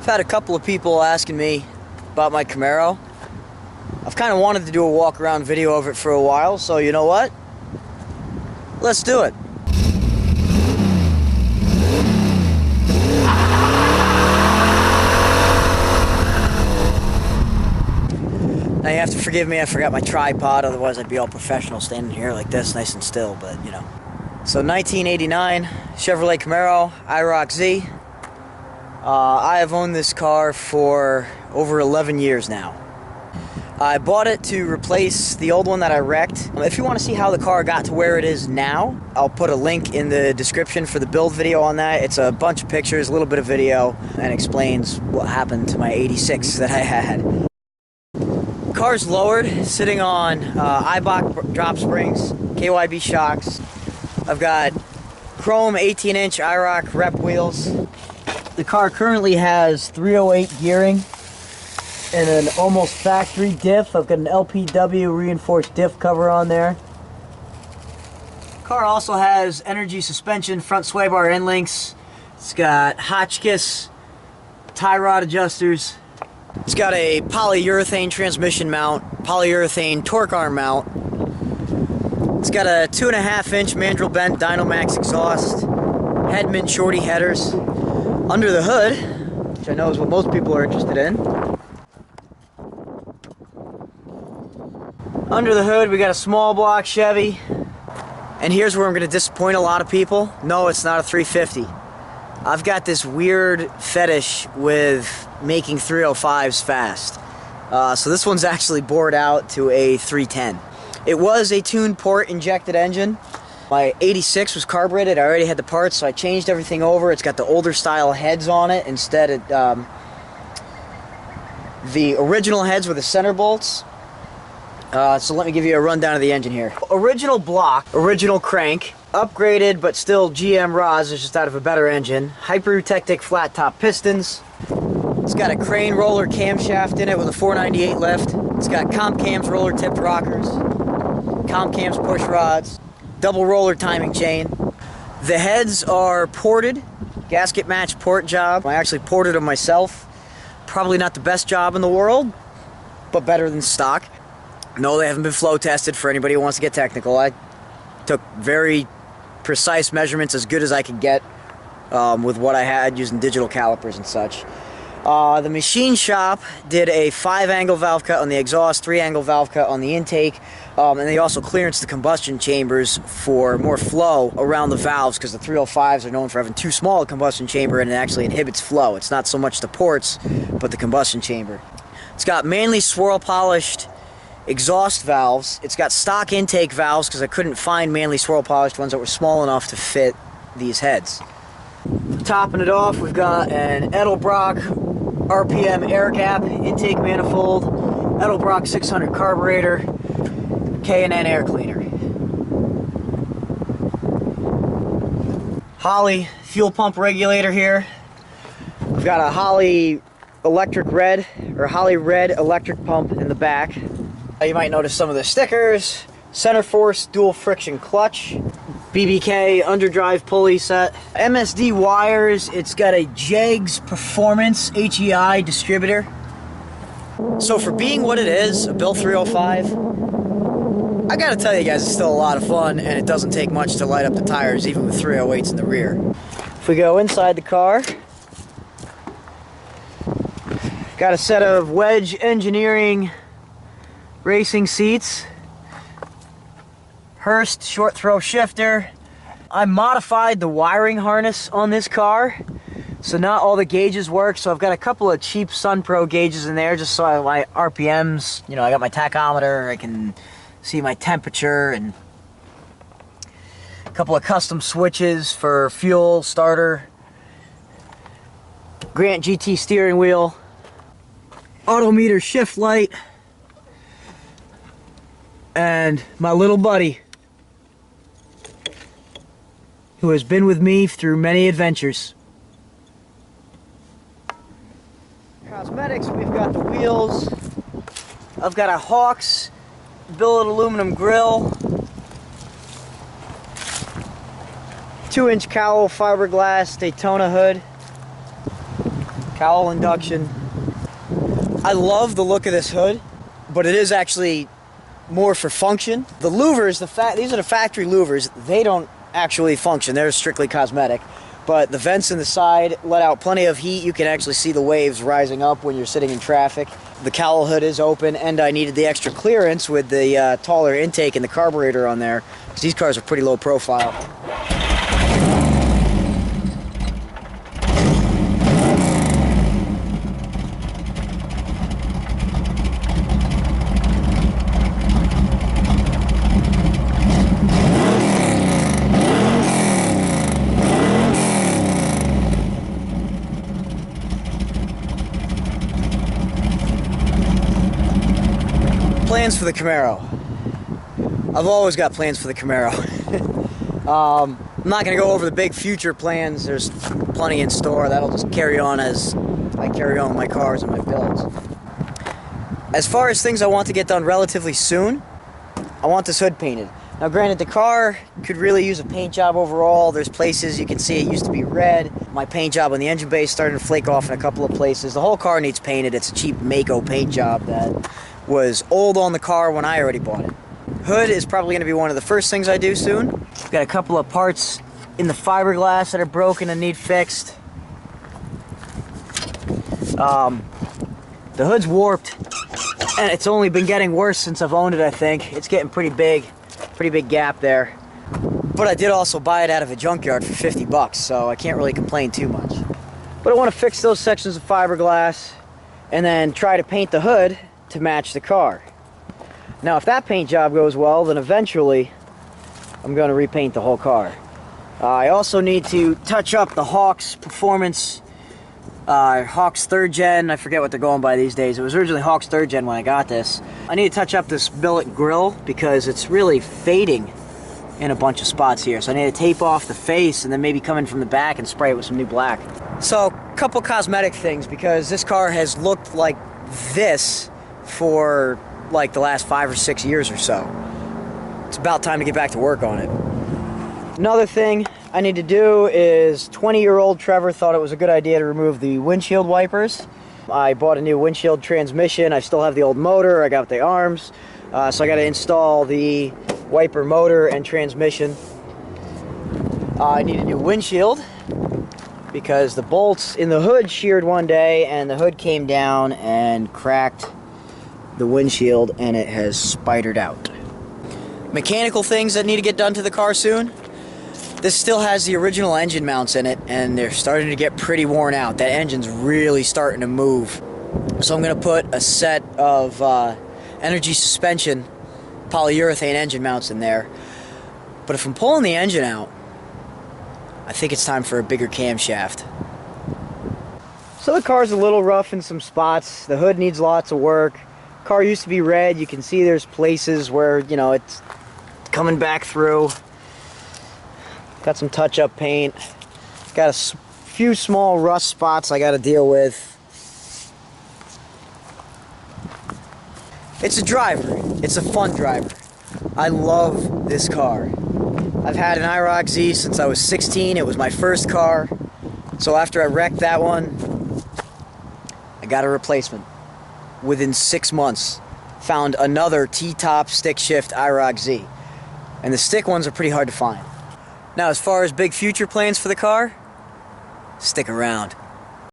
had a couple of people asking me about my Camaro. I've kind of wanted to do a walk around video of it for a while, so you know what? Let's do it. Now you have to forgive me, I forgot my tripod, otherwise I'd be all professional standing here like this, nice and still, but you know. So 1989 Chevrolet Camaro, IROC-Z. I have owned this car for over 11 years now. I bought it to replace the old one that I wrecked. If you want to see how the car got to where it is now, I'll put a link in the description for the build video on that. It's a bunch of pictures, a little bit of video, and explains what happened to my 86 that I had. Car's lowered, sitting on IROC drop springs, KYB shocks. I've got chrome 18-inch IROC rep wheels. The car currently has 308 gearing and an almost factory diff. I've got an LPW reinforced diff cover on there. Car also has energy suspension, front sway bar end links. It's got Hotchkiss tie rod adjusters. It's got a polyurethane transmission mount, polyurethane torque arm mount. It's got a 2.5-inch mandrel bent Dynamax exhaust, Hedman shorty headers. Under the hood, which I know is what most people are interested in. Under the hood, we got a small block Chevy. And here's where I'm going to disappoint a lot of people. No, it's not a 350. I've got this weird fetish with making 305s fast. So this one's actually bored out to a 310. It was a tuned port injected engine. My 86 was carbureted. I already had the parts, so I changed everything over. It's got the older style heads on it instead of the original heads with the center bolts. So let me give you a rundown of the engine here. Original block, original crank, upgraded but still GM rods, it's just out of a better engine. Hypertectic flat top pistons. It's got a crane roller camshaft in it with a 498 lift. It's got comp cams, roller tipped rockers, comp cams push rods, double roller timing chain. The heads are ported, gasket match port job. I actually ported them myself. Probably not the best job in the world, but better than stock. No, they haven't been flow tested for anybody who wants to get technical. I took very precise measurements, as good as I could get with what I had using digital calipers and such. The machine shop did a 5-angle valve cut on the exhaust, 3-angle valve cut on the intake, and they also clearanced the combustion chambers for more flow around the valves, because the 305s are known for having too small a combustion chamber and it actually inhibits flow. It's not so much the ports, but the combustion chamber. It's got mainly swirl polished exhaust valves. It's got stock intake valves because I couldn't find mainly swirl polished ones that were small enough to fit these heads. Topping it off, we've got an Edelbrock RPM air gap intake manifold, Edelbrock 600 carburetor, K&N air cleaner. Holley fuel pump regulator here. We've got a Holley electric red, or Holley red electric pump in the back. You might notice some of the stickers. Center force dual friction clutch, BBK underdrive pulley set, MSD wires. It's got a JEGS Performance HEI distributor. So for being what it is, a built 305, I gotta tell you guys, it's still a lot of fun, and it doesn't take much to light up the tires, even with 308s in the rear. If we go inside the car, got a set of Wedge Engineering racing seats, Hurst short throw shifter. I modified the wiring harness on this car, so not all the gauges work. So I've got a couple of cheap Sunpro gauges in there, just so my RPMs, you know, I got my tachometer, I can see my temperature, and a couple of custom switches for fuel, starter, Grant GT steering wheel, autometer shift light, and my little buddy, who has been with me through many adventures. Cosmetics, we've got the wheels. I've got a Hawks billet aluminum grill, 2-inch cowl fiberglass Daytona hood. Cowl induction. I love the look of this hood, but it is actually more for function. The louvers, these are the factory louvers. They don't actually function. They're strictly cosmetic. But the vents in the side let out plenty of heat. You can actually see the waves rising up when you're sitting in traffic. The cowl hood is open, and I needed the extra clearance with the taller intake and the carburetor on there, because these cars are pretty low profile. Plans for the Camaro. I've always got plans for the Camaro. I'm not going to go over the big future plans. There's plenty in store. That'll just carry on as I carry on with my cars and my builds. As far as things I want to get done relatively soon, I want this hood painted. Now granted, the car could really use a paint job overall. There's places you can see it used to be red. My paint job on the engine bay is starting to flake off in a couple of places. The whole car needs painted. It's a cheap Mako paint job that was old on the car when I already bought it. Hood is probably going to be one of the first things I do soon. I've got a couple of parts in the fiberglass that are broken and need fixed. The hood's warped, and it's only been getting worse since I've owned it, I think. It's getting pretty big gap there. But I did also buy it out of a junkyard for 50 bucks, so I can't really complain too much. But I want to fix those sections of fiberglass and then try to paint the hood to match the car. Now if that paint job goes well, then eventually I'm going to repaint the whole car. I also need to touch up the Hawks Performance, Hawks 3rd Gen. I forget what they're going by these days. It was originally Hawks 3rd Gen when I got this. I need to touch up this billet grill because it's really fading in a bunch of spots here. So I need to tape off the face and then maybe come in from the back and spray it with some new black. So a couple cosmetic things, because this car has looked like this for like the last 5 or 6 years or so. It's about time to get back to work on it. Another thing I need to do is 20-year-old Trevor thought it was a good idea to remove the windshield wipers. I bought a new windshield transmission. I still have the old motor. I got the arms. So I got to install the wiper motor and transmission. I need a new windshield because the bolts in the hood sheared one day and the hood came down and cracked the windshield and it has spidered out. Mechanical things that need to get done to the car soon. This still has the original engine mounts in it and they're starting to get pretty worn out. That engine's really starting to move. So I'm going to put a set of energy suspension polyurethane engine mounts in there. But if I'm pulling the engine out, I think it's time for a bigger camshaft. So the car's a little rough in some spots. The hood needs lots of work. Car used to be red. You can see there's places where, you know, it's coming back through. Got some touch-up paint. Got a few small rust spots I got to deal with. It's a driver. It's a fun driver. I love this car. I've had an IROC-Z since I was 16. It was my first car. So after I wrecked that one, I got a replacement. Within 6 months, found another T-top stick shift IROC-Z. And the stick ones are pretty hard to find. Now, as far as big future plans for the car, stick around.